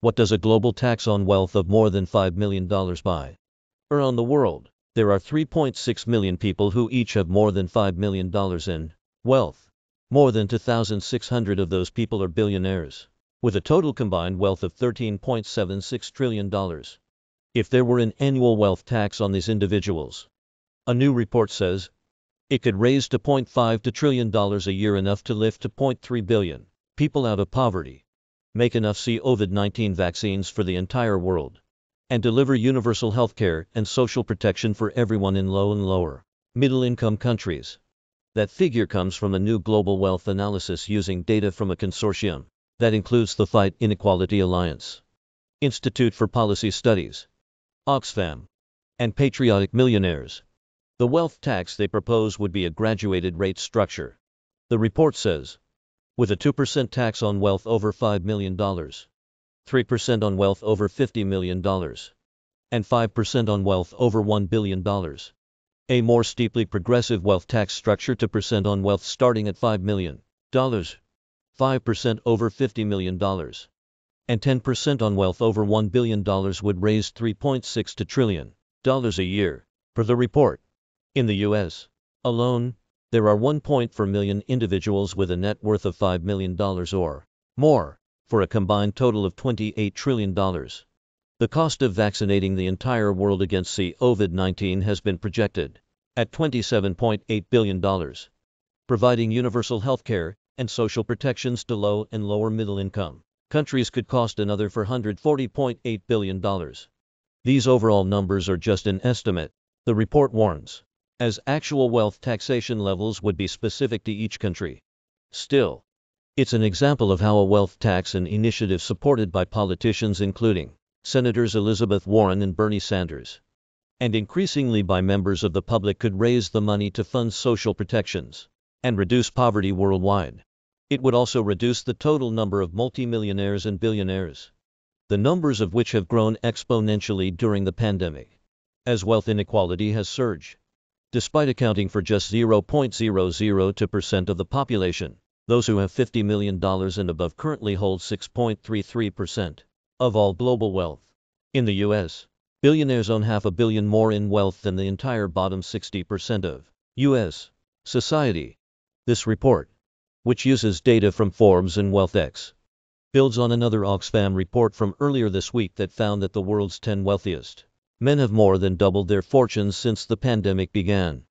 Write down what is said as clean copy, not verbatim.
What does a global tax on wealth of more than $5 million buy? Around the world, there are 3.6 million people who each have more than $5 million in wealth. More than 2,600 of those people are billionaires, with a total combined wealth of $13.76 trillion. If there were an annual wealth tax on these individuals, a new report says, it could raise to $0.5 trillion a year, enough to lift to 0.3 billion people out of poverty, make enough COVID-19 vaccines for the entire world, and deliver universal health care and social protection for everyone in low and lower middle-income countries. That figure comes from a new global wealth analysis using data from a consortium that includes the Fight Inequality Alliance, Institute for Policy Studies, Oxfam, and Patriotic Millionaires. The wealth tax they propose would be a graduated rate structure. The report says, with a 2% tax on wealth over $5 million, 3% on wealth over $50 million, and 5% on wealth over $1 billion. A more steeply progressive wealth tax structure, 2% on wealth starting at $5 million, 5% over $50 million, and 10% on wealth over $1 billion would raise $3.6 trillion a year, per the report. In the U.S. alone, there are 1.4 million individuals with a net worth of $5 million or more, for a combined total of $28 trillion. The cost of vaccinating the entire world against COVID-19 has been projected at $27.8 billion, providing universal health care and social protections to low and lower middle-income countries could cost another $440.8 billion. These overall numbers are just an estimate, the report warns, as actual wealth taxation levels would be specific to each country. Still, it's an example of how a wealth tax, an initiative supported by politicians including Senators Elizabeth Warren and Bernie Sanders, and increasingly by members of the public, could raise the money to fund social protections and reduce poverty worldwide. It would also reduce the total number of multimillionaires and billionaires, the numbers of which have grown exponentially during the pandemic, as wealth inequality has surged. Despite accounting for just 0.002% of the population, those who have $50 million and above currently hold 6.33% of all global wealth. In the U.S., billionaires own $500 billion more in wealth than the entire bottom 60% of U.S. society. This report, which uses data from Forbes and WealthX, builds on another Oxfam report from earlier this week that found that the world's 10 wealthiest men have more than doubled their fortunes since the pandemic began.